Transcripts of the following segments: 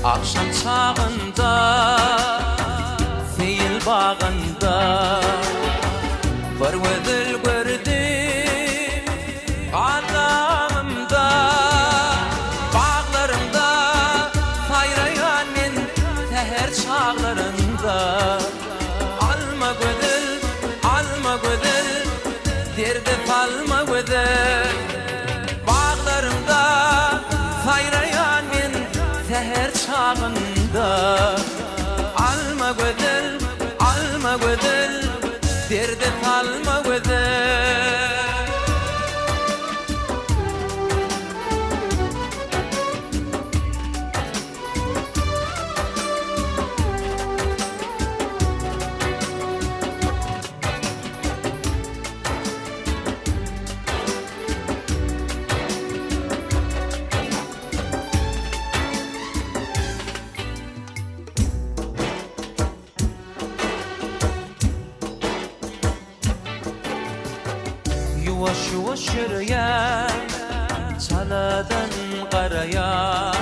Akşam çağında Fil bağında bir ödül gördüm adamımda bağlarımda sayrayan men teher çağlarında alma gödül derdi falma gödül bağlarımda sayrayan men teher çağında alma gödül derdi falma gödül Yuvaş yuvaş yürüyen çaladan qaraya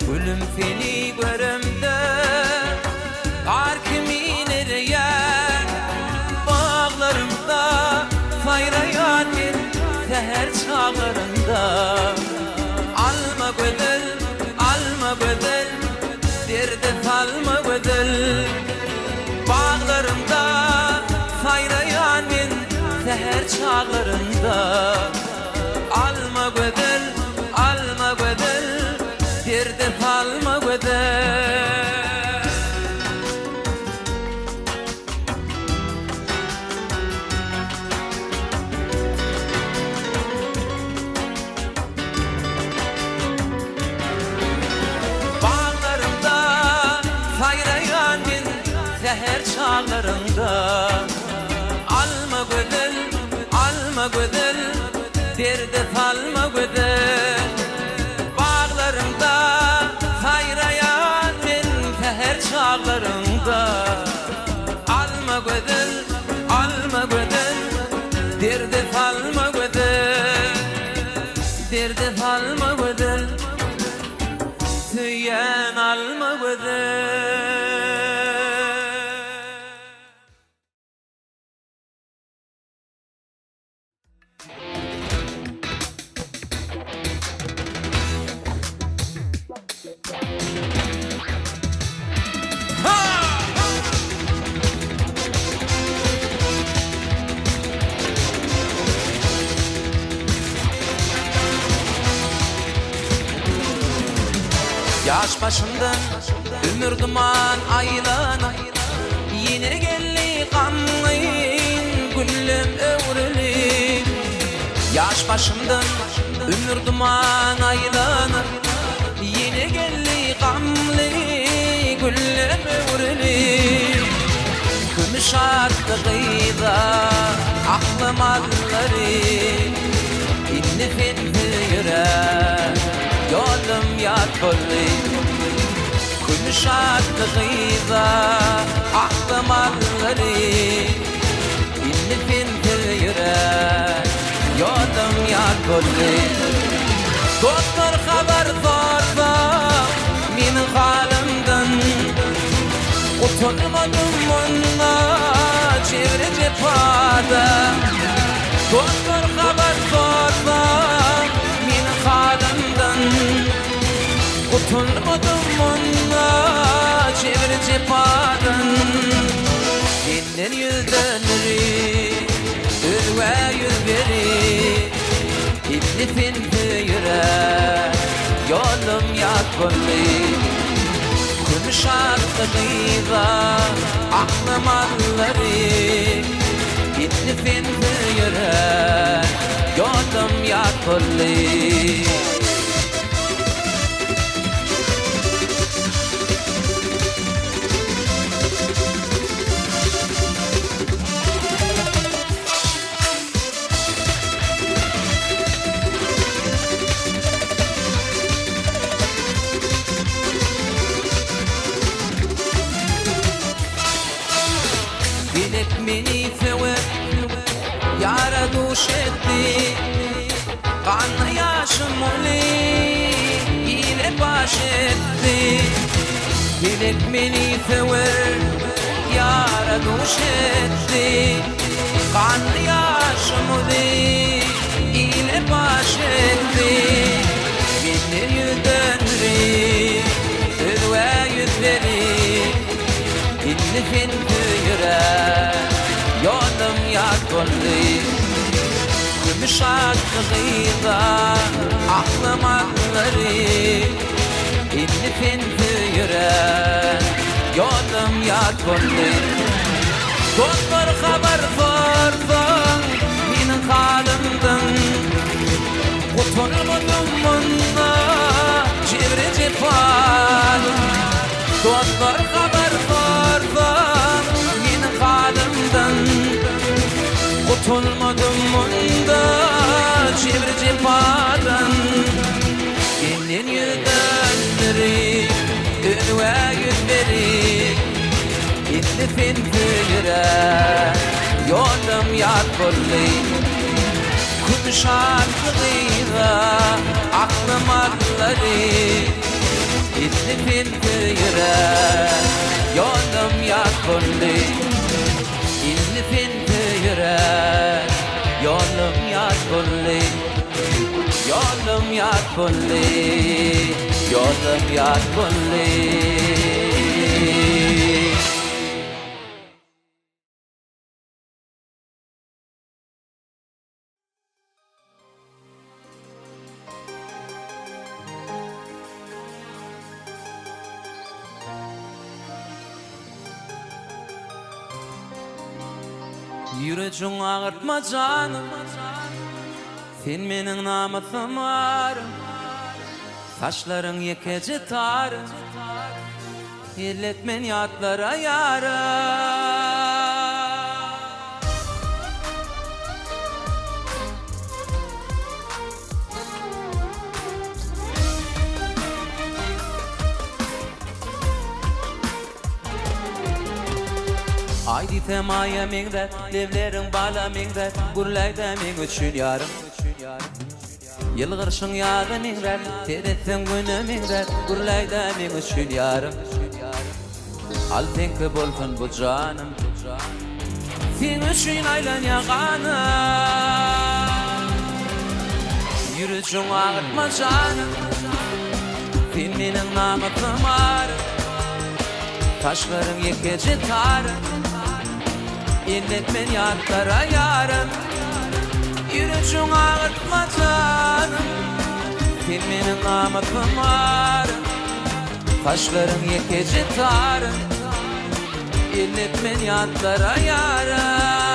Gülüm fili görümde Ar kimin eriyen Bağlarımda sayrayan men teher çağlarında Alma gödül derdi salma gödül Bağlarımda sayrayan men teher çağlarında alma gödül derdi falma gödül bağlarımda sayrayan men teher çağlarında alma gödül derdi falma gödül bağlarımda sayrayan men teher çağlarında alma gödül derdi falma gödül tüyen alma gödül Yaş başımdan ömür duman aylana Yine gelli kanlayın gülüm övrülüm Yaş başımdan ömür duman aylana Yine gelli kanlayın gülüm övrülüm Gümüş attı kıyda aklım alları İnni fethi yürek yolum yat bolli Gümüş attı kıyda aklım alları İnni fethi yürek yolum yat bolli Doktor haber sorsa min halimden Utanmadım onunla çevre cephada Doktor haber sorsa min halimden Utanmadım onunla çevre cephadan Dinler yüzdenleri ülve yüzleri İbni finti yürek yolum yat bolli Gümüş attı kıyda aklım alları İbni finti yürek yolum yat bolli Meni fewet yara duşetti kan yaşım oli ile başetti Bilek beni sever yaraduş etti Kanlı yaşımı ile baş etti Binler yüzleri ve yüzleri İllifin tüyüre yolum yatıldı Gümüş aklıyla aklım akları İllifin tüyüre yolum yatıldı Doktor haber vardın benim halimden Kurtulmadım bunda çevre cefalim Doktor haber vardın benim halimden Kurtulmadım bunda çevre cefalim Gelin yüzleri ün ve yüzleri İllifin tüyüre yolum yatıldı Kuş aklıyla aklım akları İllifin tüyüre yolum yatıldı İllifin tüyüre yolum yatıldı Yolum yatıldı Yolum yatıldı Yüreğin ağırtma canım Sen benim namusum varım Saçların yekeci tarım Elletmen yatlara yarım Aydi temaya mingde, levlerin bala mingde Gurlayda min üçün yarım Yılgırşın yağı mingde, teretsin günü mingde Gurlayda min üçün yarım Al tenki bolsun bu canım Sen üçün aylan yağanım Yürücün ağırtma canım Sen benim namusum varım Taşların yekeci tarım İlletmen yatlara yarım Yüreğin ağırtma canım Sen benim namusum varım Taşların yekeci tarım İlletmen yatlara yarım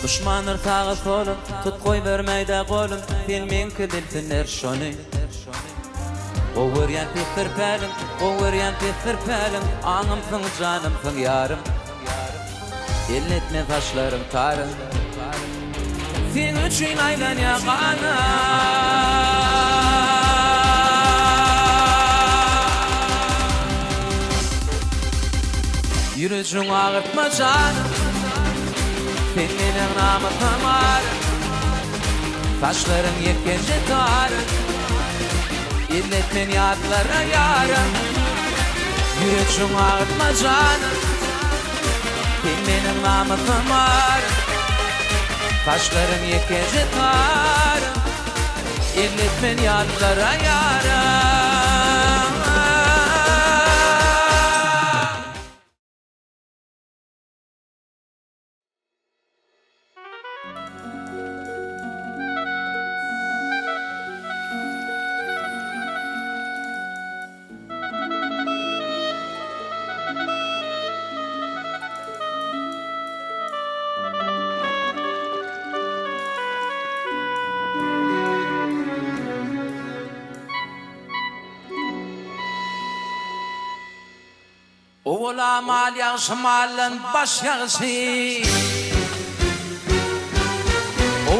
Düşmanır tağı solun, tut koy vermeyde kolun Filmin kıdiltinler şonu O vuryan pihtir pelin, o vuryan pihtir pelin Anımsın canımsın yarım Elletme taşlarım tarım Sen üçün aylan yağanım Yüreğin ağırtma canım Sen benim namusum varım Taşların yekeci tarım İlletmen yatlara yarım Yüreğin ağırtma canım Sen benim namusum varım Taşların yekeci tarım İlletmen yatlara yarım Ola mal yağışı malın baş yağışı.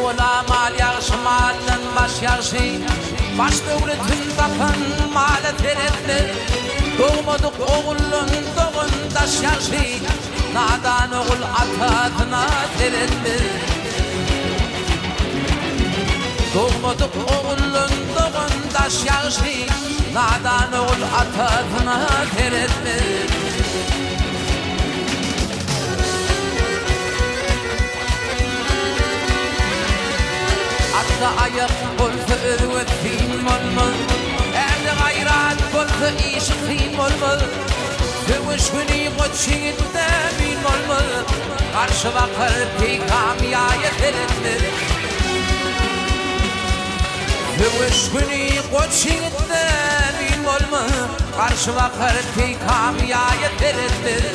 Ola mal yağışı malın baş yağışı. Baş devletin tapan mala teretli. Doğmadık oğulun doğundaş yağışı. Nadan oğul atadına teretli. Doğmadık oğulun doğundaş yağışı. Nadan oğul atadına teretli. Atla ayak bolsa övüttin olmaz. Erdi gayrat bolsa işikin olmaz. Dövüş günü koçinde bin olmaz. Karşı bakır pekamiyaya teretli. Dövüş günü koçinde bin olmaz. Karşı bakır pekamiyaya teretli.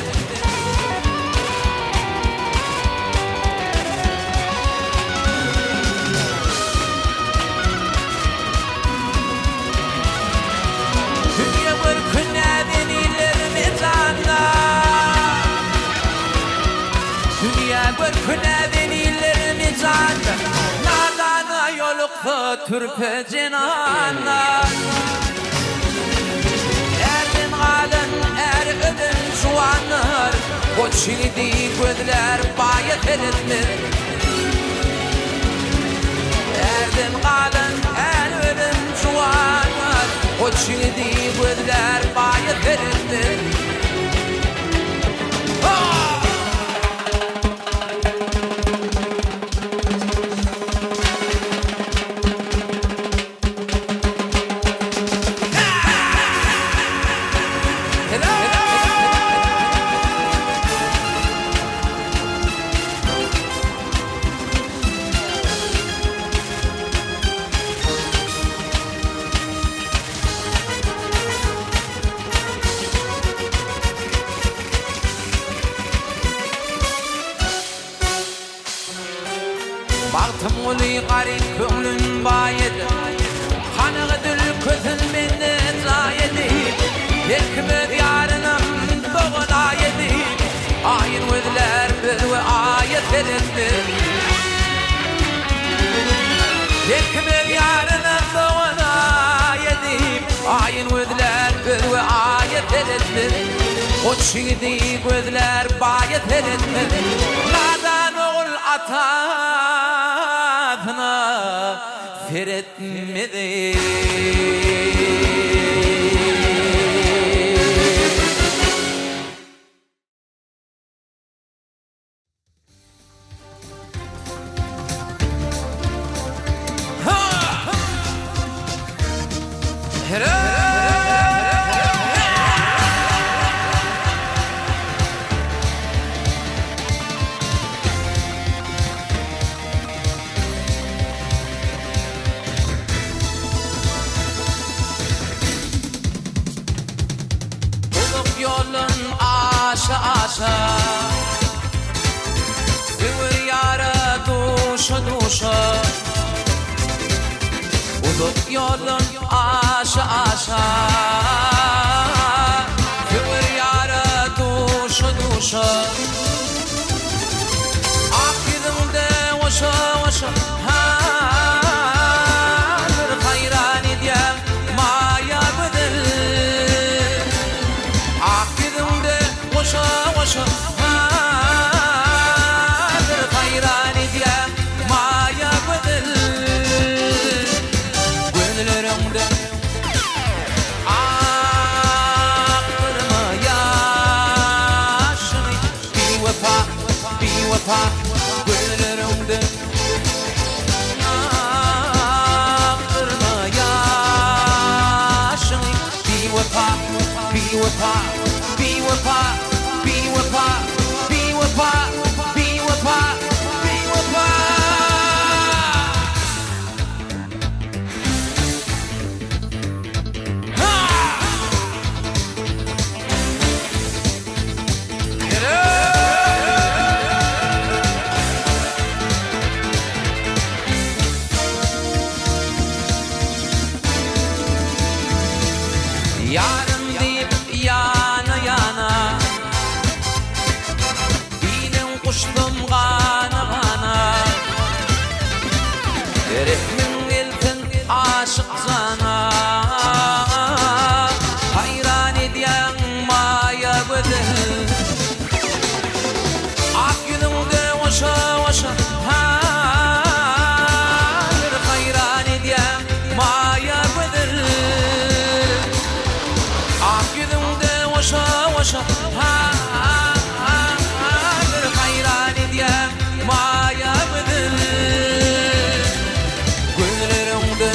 Künedin illerini canlı Nadana yolukta türpe cenanla Erdin galın er ödün şuanlar Koçidi gözler bayet eritmir Erdin galın er ödün şuanlar Koçidi gözler bayet eritmir Baktım uli garip kömlün bayedi Kanığı dül közün beni zayedi Hikmet yarınım doğun ayedi Ayın özler bir ve ayet edetti Hikmet yarınım doğun ayedi Ayın özler bir ve ayet edetti Koçidi gözler bayet edetti Nadan oğul ata Feretmedi Yolun aşa aşa Sivir yara duşa duşa Uzak yolun aşa aşa Sivir yara duşa duşa Akidimde oşa oşa Bir hayran ediyem maya bedel Oşa oşa bir hayran ediyem maya bedel Gönüllerimde aktırma yaşını Bir vefa Gönüllerimde aktırma yaşını Bir vefa Be with pop, be with pop, be with pop, be with pop, be with pop. Yarım deyip yana yana oşa bir hayran ediyem mayamıdır Güllerimde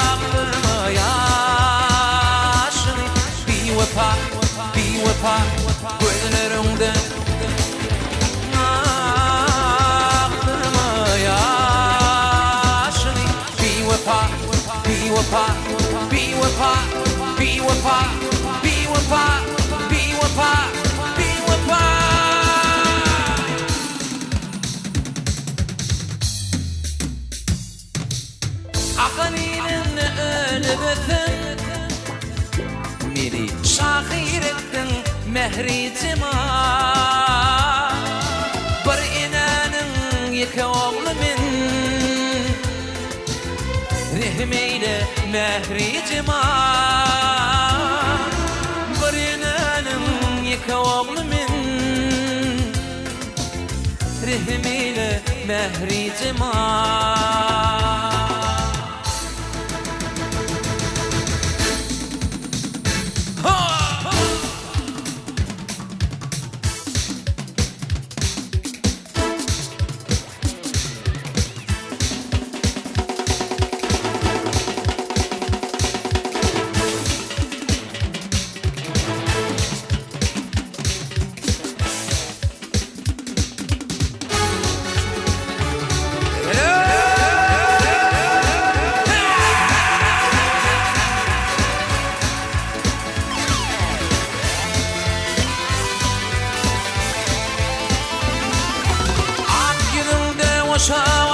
aklımı yaşını Bir vefa Güllerimde aklımı yaşını Bir vefa Akaninin ölübütün Meri şahir ettin mehricima Bir inanın iki oğlumin Rehmeyle mehricima Bir inanın iki oğlumin Rehmeyle mehricima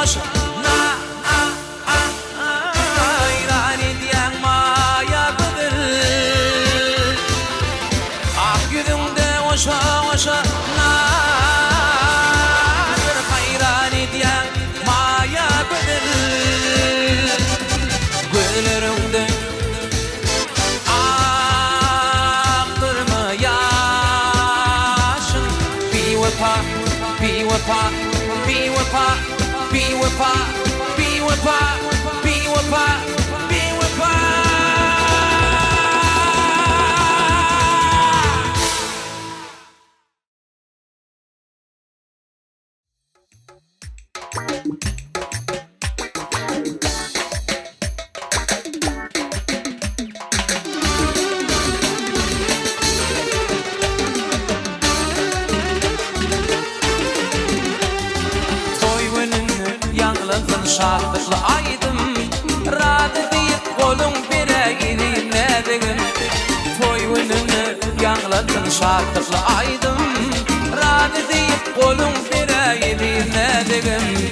Oşa na hayran ediyen mayalıdır Ah yüzümde oşa na bir hayran ediyen mayalıdır Güllerimde aklımı yaşın Bir vefa Şartlı aydım Radı deyip kolun bireyini nedigin Toy önünü yanladın şartlı aydım Radı deyip kolun bireyini nedigin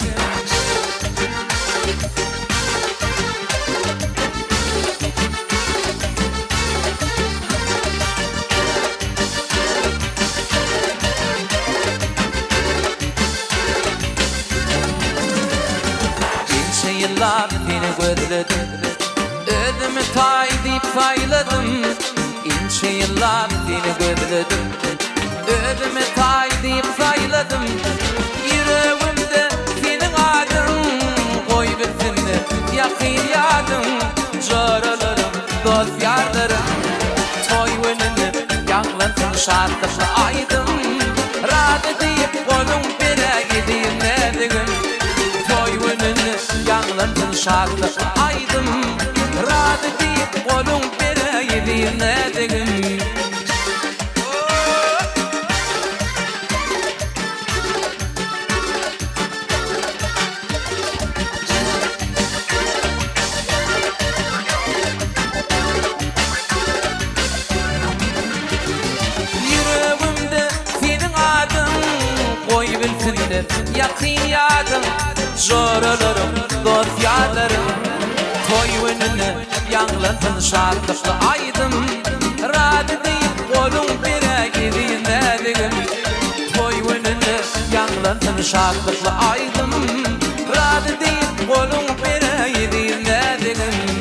Yıllar beni gözledim Ödümü tay deyip sayladım İnce yıllar beni gözledim Ödümü tay deyip sayladım Yüreğimde senin adın Koy bitsinler yakın yardım Joralarım, dost yarlarım Toy önünü yanlansın şartlı aydım Radı deyip kolun bire gideyim nedigin Toy önünü yanlansın şartlı aydım Radı deyip kolun bire gideyim nedigin Yakın yardım Joralarım, dost yarlarım Toy önünü yanlansın şartlı aydım Radı deyip kolun bire gideyim nedigin Toy önünü yanlansın şartlı aydım Radı deyip kolun bire gideyim nedigin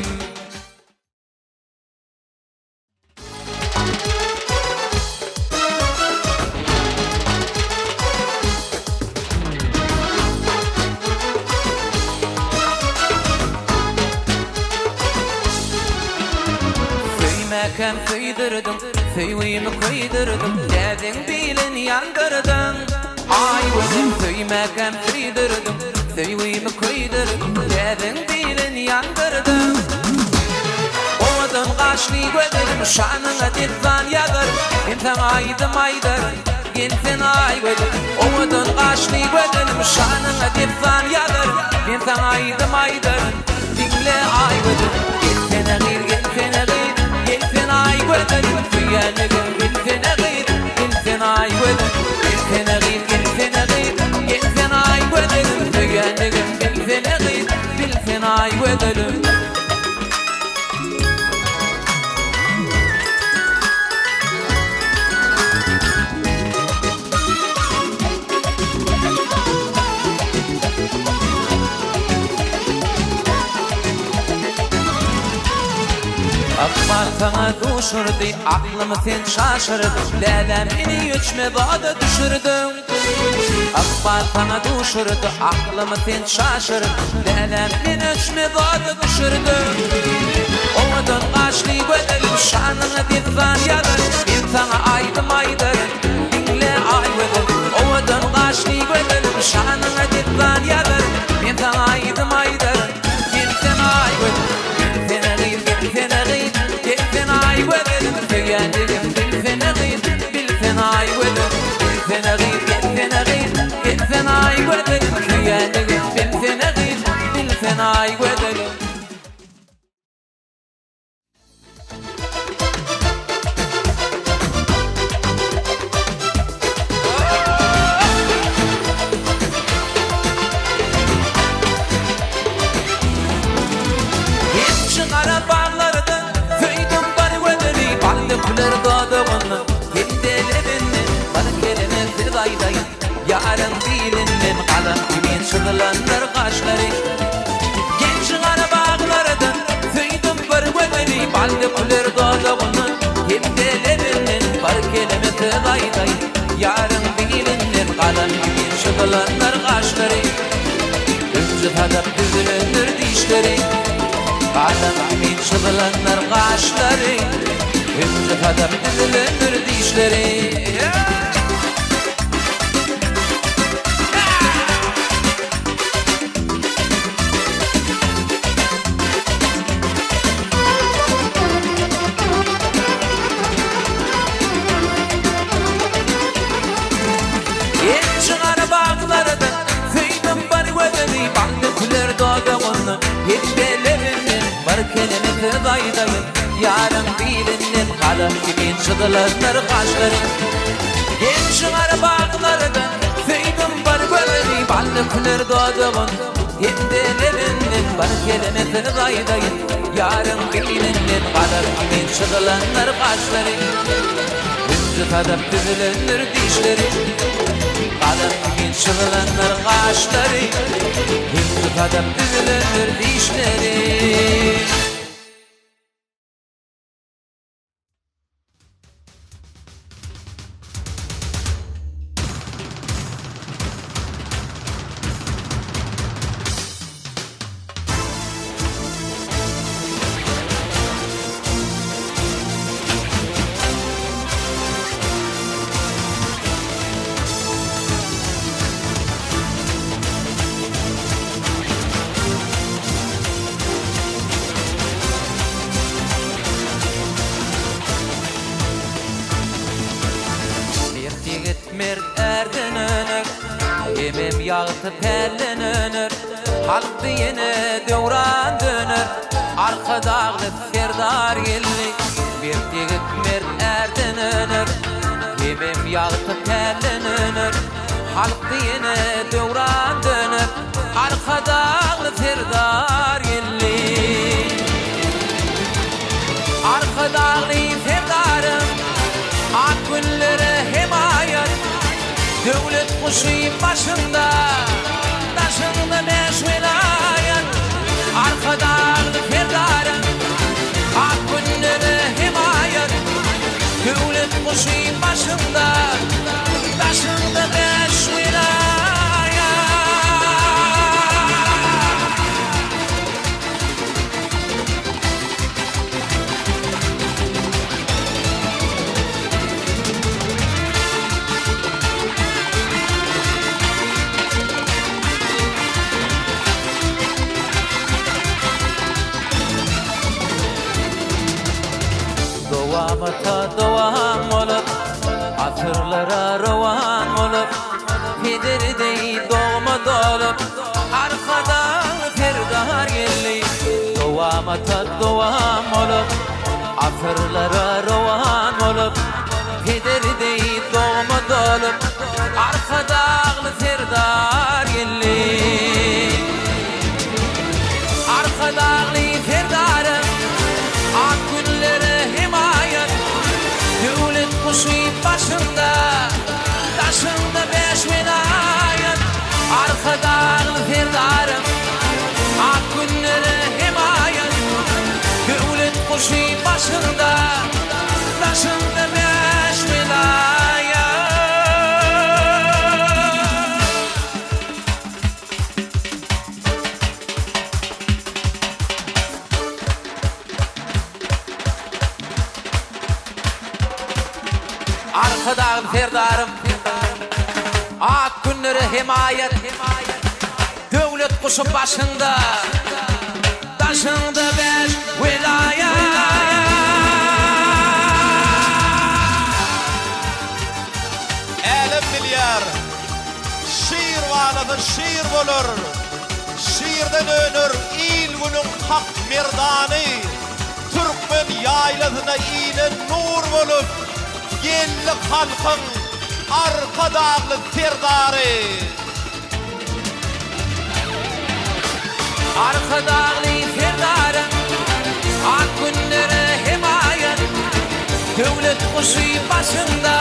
Söylemeken süydürdüm, süyümü koydurdum, dedin bilin yandırdın. Ay gözüm süymeken süydürdüm, süyümü koydurdum, dedin bilin yandırdın. Oğudun kaşlı gözüm, şanına ditvan yadır, insan aydım aydır, insan ay gözüm. Oğudun kaşlı gözüm, şanına ditvan yadır, insan aydım aydır, dinle ay gözüm. Gitsene gir, gitsene gir, gitsene ay gözüm, süyenligim gitsene gir, gitsene ay gözüm. Gitsene gir, gitsene gir, gitsene ay gözüm, süyenligim gitsene gir, gitsene ay gözüm. Akbar sana düşürdü, aklımı sen şaşırdı, lelemini üçme bağda düşürdün. Akbar sana düşürdü, aklımı sen şaşırdı, lelemini üçme bağda düşürdün. Oğudun kaşlı gözüm, şanını ditvan yadır, ben sana aydım aydır, dinle ay gözüm. Oğudun kaşlı gözüm, şanını ditvan yadır, ben sana aydım aydır, gitsene ay gözüm. Süyenligim bilsene git, bilsene ay gözüm. Bilsene git, bilsene git, bilsene ay gözüm. Süyenligim bilsene git, bilsene ay gözüm. Geçin arabalardan söydüm bari gözünü, balıklar doğduğunu yendelerinin bana kelimesi daydayın. Yarın dilinin kalın kimin çığlanır kaşları. Geçin arabalardan söydüm bari gözünü, balıklar doğduğunu yendelerinin bana kelimesi daydayın. Yarın dilinin kalın kimin çığlanır kaşları. Üncü kadar düzülünür dişleri, kalın kimin çığlanır kaşları. Üncü kadar düzülünür dişleri. Geçin arabalardan süydüm bari gözünü, balıklar doğduğunu yendelerinin var kelimesi daydayın. Yarın dilinin kalın kimin çığlanır kaşları. Geçin arabalardan süydüm bari gözünü, balıklar doğduğunu yendelerinin var kelimesi daydayın. Yarın dilinin kalın kimin çığlanır kaşları. Üncü kadar düzülünür dişleri, kalın kimin çığlanır kaşları. Üncü kadar düzülünür dişleri. Mert erden önür, emem yağıtı tellen önür. Halk diyene devran dönür, arka dağlı serdar geldi. Bir tigit mert erden önür, emem yağıtı tellen önür. Halk diyene devran dönür, arka dağlı serdar geldi. Arka dağlı serdarım, ak günlere himayet. Devlet kuşuyum başında, taşında beş velayet. Arka dağlı serdarım, ak günlere himayet. Devlet kuşuyum başında, taşında beş velayet. Kıyamata doğan olup asırlara rovan olup Pederi değil doğma dolup arkadan ferdar gelli Doğamata doğan olup asırlara rovan olup Pederi değil doğma dolup arkadan ferdar gelli Arkadan ferdarım ak günlere himayet Devlet kuşu başında taşında beş vilayet Arkadan ferdarım ak günlere himayet Devlet kuşu başında taşında beş vilayet Arkadan ferdarım ak günleri himayet Devlet kuşu başında taşında beş vilayet 50 milyar şiir valadı şiir bolur şiirden önür il günün hak merdani Türkmen yayladına iğne nur bolup Gelli halkın arka dağlı ferdarı Arka dağlı ferdarım ak günleri himayet Devlet kuşu başında